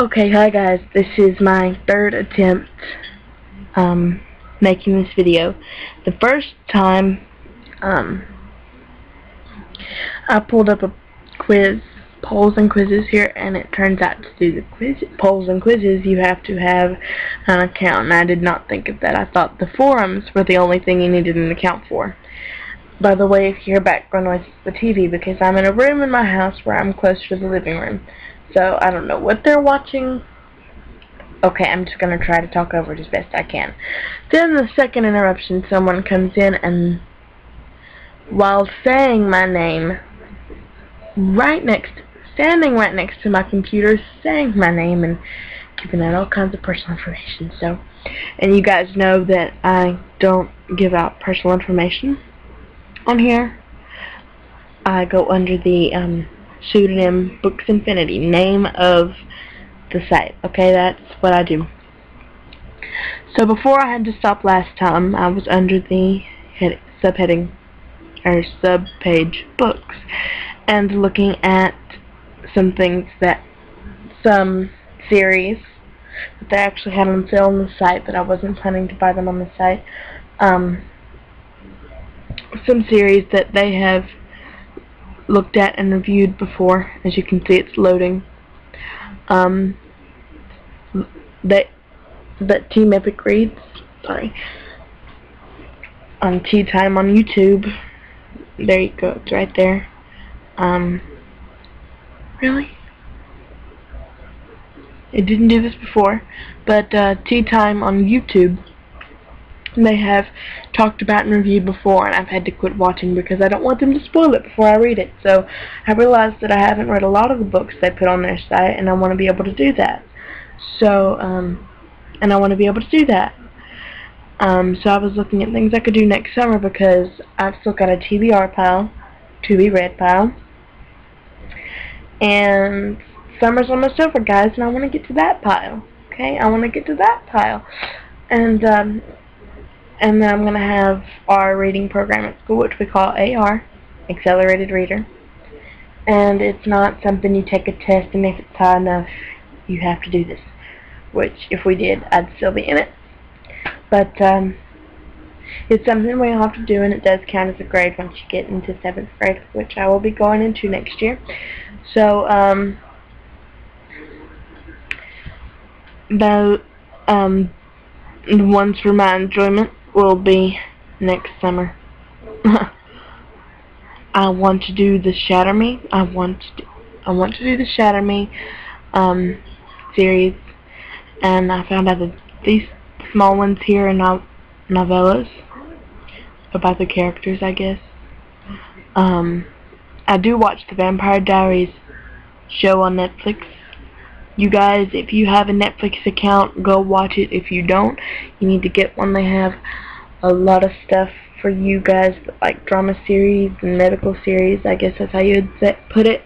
Okay, hi guys, this is my third attempt making this video. The first time I pulled up a quiz, polls and quizzes here, and it turns out to do the polls and quizzes you have to have an account, and I did not think of that. I thought the forums were the only thing you needed an account for. By the way, if you hear background noise, it's the TV, because I'm in a room in my house where I'm close to the living room. So I don't know what they're watching. Okay, I'm just going to try to talk over it as best I can. Then the second interruption, someone comes in and, while saying my name, standing right next to my computer, saying my name and giving out all kinds of personal information. So, and you guys know that I don't give out personal information on here. I go under the pseudonym Books Infinity, name of the site. Okay, that's what I do. So before I had to stop last time, I was under the subheading or subpage books and looking at some things some series that they actually had on sale on the site, but I wasn't planning to buy them on the site. Some series that they have looked at and reviewed before. As you can see, it's loading. That Team Epic Reads, on Tea Time on YouTube. There you go, it's right there. Really? It didn't do this before, but Tea Time on YouTube, they have talked about and reviewed before, and I've had to quit watching because I don't want them to spoil it before I read it. So I realized that I haven't read a lot of the books they put on their site, and I want to be able to do that. So, and I want to be able to do that. So I was looking at things I could do next summer because I've still got a TBR pile, to be read pile, and summer's almost over, guys, and I want to get to that pile. Okay, I want to get to that pile, and then I'm going to have our reading program at school, which we call AR, Accelerated Reader, and it's not something you take a test and if it's high enough, you have to do this, which if we did, I'd still be in it. But it's something we all have to do, and it does count as a grade once you get into 7th grade, which I will be going into next year. So, the ones for my enjoyment will be next summer. I want to do the Shatter Me. I want to do the Shatter Me series, and I found out that these small ones here are novellas about the characters, I guess. I do watch the Vampire Diaries show on Netflix. You guys, if you have a Netflix account, go watch it. If you don't, you need to get one. They have a lot of stuff for you guys, like drama series and medical series, I guess that's how you would put it.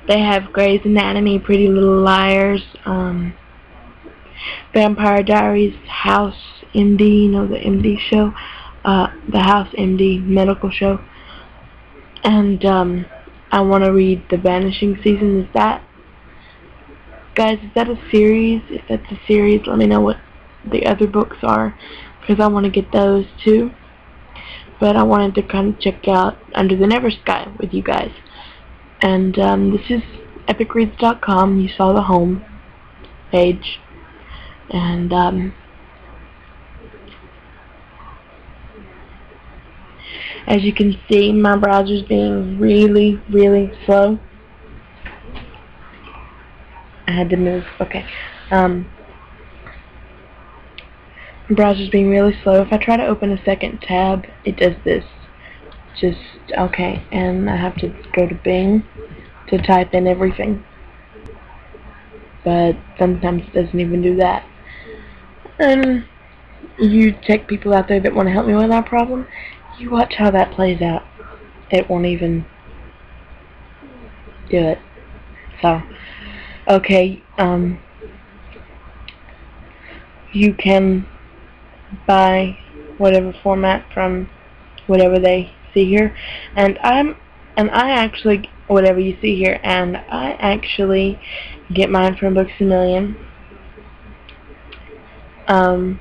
They have Grey's Anatomy, Pretty Little Liars, Vampire Diaries, House MD, you know, the MD show, the House MD medical show, and I want to read The Vanishing Season. Is that, guys, is that a series? If that's a series, let me know what the other books are, because I want to get those too. But I wanted to kind of check out Under the Never Sky with you guys. And this is epicreads.com. You saw the home page. And as you can see, my browser's being really, really slow. I had to move. Okay. My browser's being really slow. If I try to open a second tab, it does this. Just, okay, and I have to go to Bing to type in everything. But sometimes it doesn't even do that. And you tech people out there that want to help me with that problem, you watch how that plays out. It won't even do it. So, okay, you can buy whatever format from whatever they see here, and I actually whatever you see here, and I actually get mine from Books A Million, or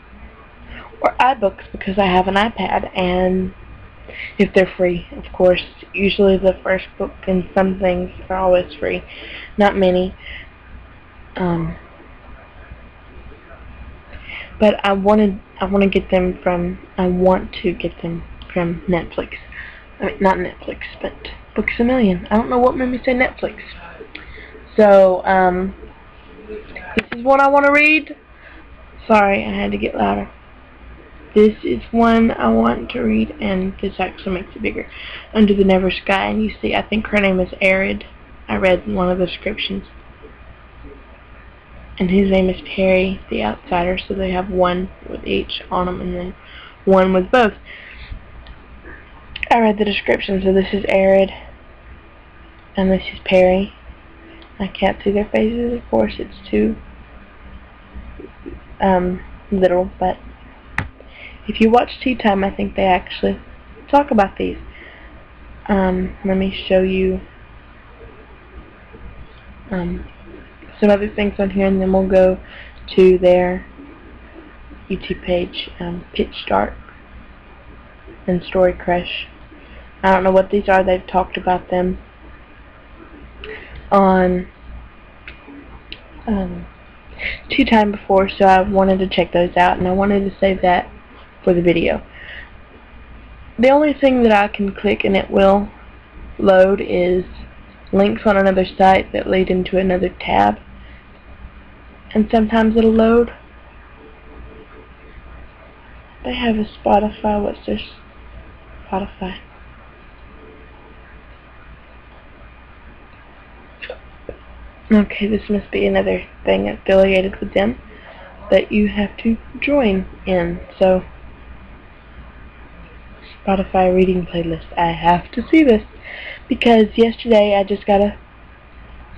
iBooks, because I have an iPad, and if they're free, of course. Usually the first book and some things are always free, not many. But I want to get them from Netflix. I mean, not Netflix, but Books A Million. I don't know what made me say Netflix. So, this is one I want to read. Sorry, I had to get louder. This is one I want to read, and this actually makes it bigger. Under the Never Sky, and you see, I think her name is Arid. I read one of the descriptions. And his name is Perry, the Outsider, so they have one with each on them, and then one with both. I read the description, so this is Arid, and this is Perry. I can't see their faces, of course, it's too little, but if you watch Tea Time, I think they actually talk about these. Let me show you some other things on here, and then we'll go to their YouTube page, Pitch Dark and Story Crush. I don't know what these are. They've talked about them on Tea Time before, so I wanted to check those out, and I wanted to save that for the video. The only thing that I can click and it will load is links on another site that lead into another tab, and sometimes it'll load. They have a Spotify. What's their Spotify? Okay, this must be another thing affiliated with them that you have to join in. So, Spotify reading playlist. I have to see this because yesterday I just got a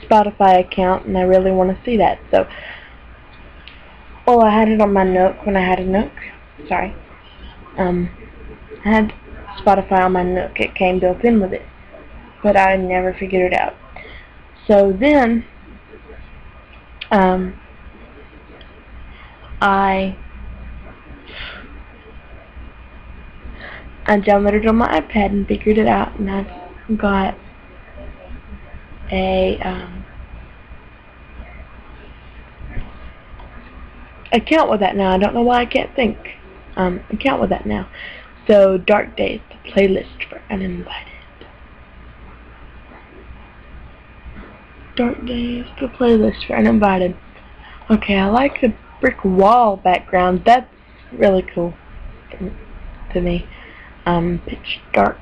Spotify account and I really want to see that. So, well, I had it on my Nook when I had a Nook. Sorry. I had Spotify on my Nook. It came built in with it, but I never figured it out. So then, I downloaded it on my iPad and figured it out, and I've got a account with that now. I don't know why I can't think. Account with that now. So, Dark Days, the playlist for uninvited. Dark Days, the playlist for uninvited. Okay, I like the brick wall background. That's really cool to me. Pitch dark,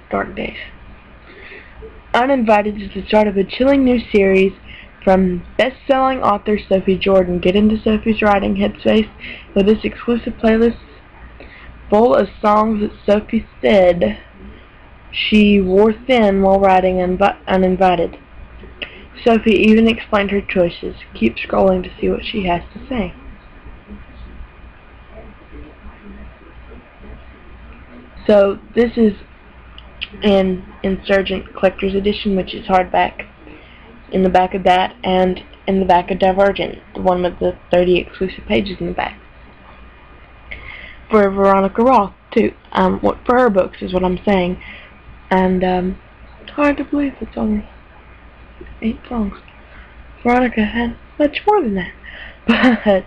Dark Days. Uninvited is the start of a chilling new series from best-selling author Sophie Jordan. Get into Sophie's writing headspace with this exclusive playlist full of songs that Sophie said she wore thin while writing Uninvited. Sophie even explained her choices. Keep scrolling to see what she has to say. So this is an Insurgent Collector's Edition, which is hardback. In the back of that, and in the back of Divergent, the one with the 30 exclusive pages in the back. For Veronica Roth, too. For her books is what I'm saying. And, it's hard to believe it's only 8 songs. Veronica had much more than that. But,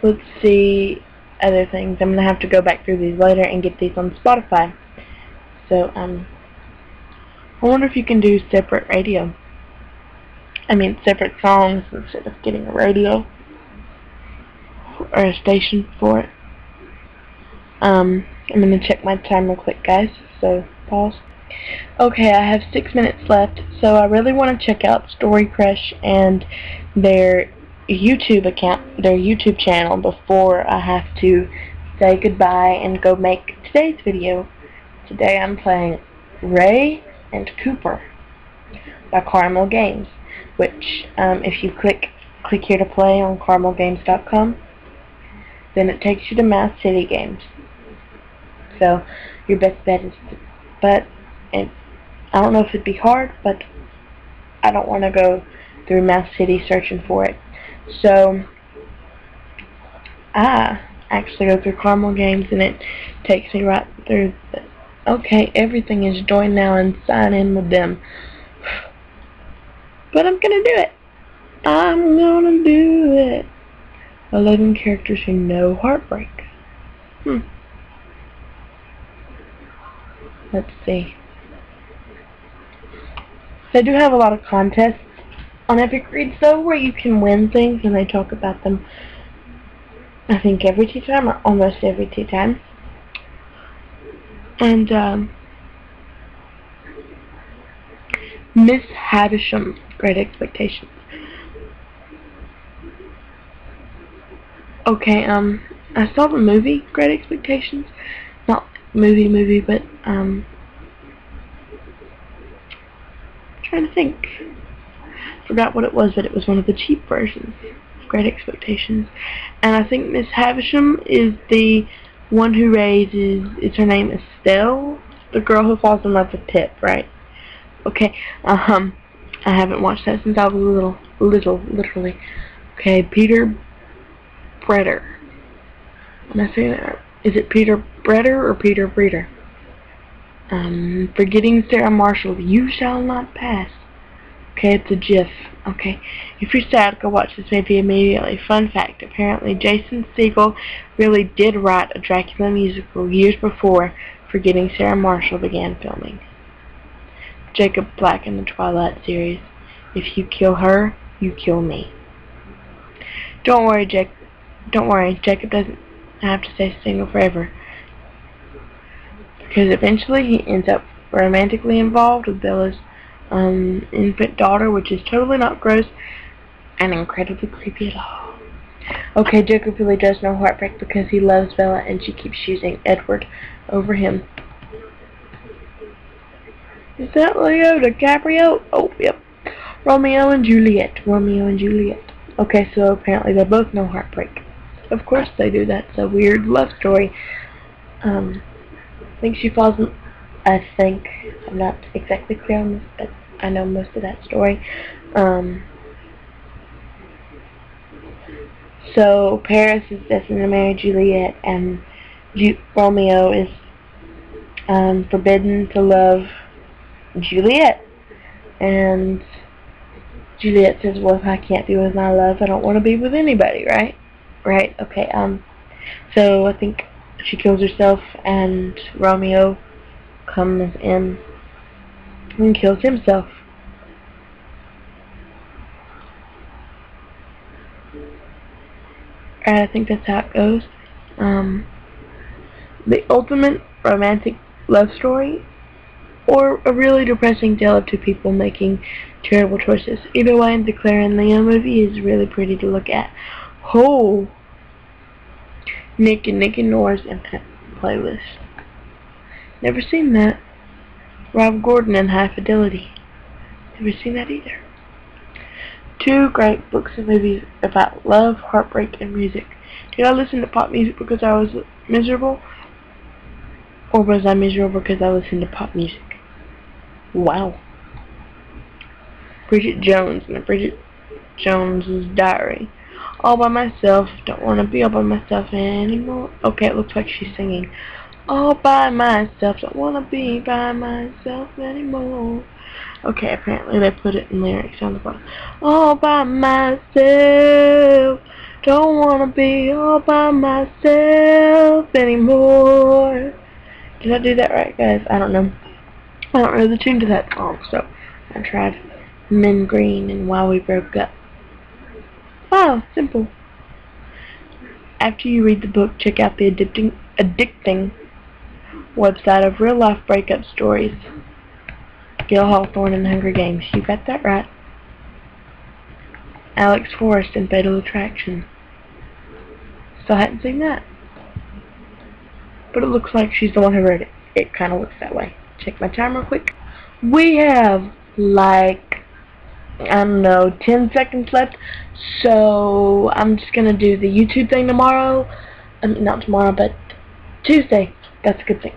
let's see other things. I'm going to have to go back through these later and get these on Spotify. So, I wonder if you can do separate separate songs instead of getting a radio or a station for it. I'm going to check my time real quick, guys, so pause. Okay, I have 6 minutes left, so I really want to check out Story Crush and their YouTube account, their YouTube channel, before I have to say goodbye and go make today's video. Today I'm playing Ray and Cooper by Caramel Games, which if you click here to play on caramelgames.com, then it takes you to Mouse City Games. So your best bet is to, but it, I don't know if it'd be hard, but I don't want to go through Mouse City searching for it. So I actually go through Carmel Games, and it takes me right through. Okay, everything is join now and sign in with them. But I'm gonna do it. I'm gonna do it. 11 characters who know heartbreak. Let's see. They do have a lot of contests on Epic Reads, though, where you can win things, and they talk about them, I think, every tea time, or almost every tea time. And, Miss Havisham, Great Expectations. Okay, I saw the movie, Great Expectations. Not movie, but, trying to think. Forgot what it was, but it was one of the cheap versions of Great Expectations. And I think Miss Havisham is the one who raises, is her name Estelle? The girl who falls in love with Pip, right? Okay, I haven't watched that since I was little, literally. Okay, Peter Breeder. Am I saying that right? Is it Peter Breeder or Peter Breeder? Forgetting Sarah Marshall, You Shall Not Pass. Okay, it's a GIF. Okay, if you're sad, go watch this movie immediately. Fun fact, apparently Jason Segel really did write a Dracula musical years before Forgetting Sarah Marshall began filming. Jacob Black in the Twilight series. If you kill her, you kill me. Don't worry, Jacob doesn't have to stay single forever. Because eventually he ends up romantically involved with Bella's infant daughter, which is totally not gross and incredibly creepy at all. Okay, Jacob really does know heartbreak because he loves Bella and she keeps choosing Edward over him. Is that Leo DiCaprio? Oh, yep. Romeo and Juliet. Okay, so apparently they both know heartbreak. Of course they do. That's a weird love story. I think she falls in... I'm not exactly clear on this, but I know most of that story. So Paris is destined to marry Juliet, and Romeo is forbidden to love Juliet. And Juliet says, well, if I can't be with my love, I don't want to be with anybody, right? Right, okay, so I think she kills herself, and Romeo comes in and kills himself. And I think that's how it goes. The ultimate romantic love story, or a really depressing tale of two people making terrible choices. Either way, the Claire and Leo movie is really pretty to look at. Oh! Nick and Nora's Infinite Playlist. Never seen that. Rob Gordon and High Fidelity. Never seen that either. Two great books and movies about love, heartbreak, and music. Did I listen to pop music because I was miserable? Or was I miserable because I listened to pop music? Wow. Bridget Jones and Bridget Jones's Diary. All by myself, don't want to be all by myself anymore. Okay, it looks like she's singing. All by myself, don't want to be by myself anymore. Okay, apparently they put it in lyrics on the bottom. All by myself, don't want to be all by myself anymore. Did I do that right, guys? I don't know. I don't know the tune to that song, so I tried Men Green and While We Broke Up. Wow, simple. After you read the book, check out the addicting website of real-life breakup stories. Gil Hawthorne and Hunger Games. You got that right. Alex Forrest and Fatal Attraction. Still hadn't seen that. But it looks like she's the one who wrote it. It kind of looks that way. Check my time real quick. We have, like, I don't know, 10 seconds left. So I'm just going to do the YouTube thing tomorrow. Not tomorrow, but Tuesday. That's a good thing.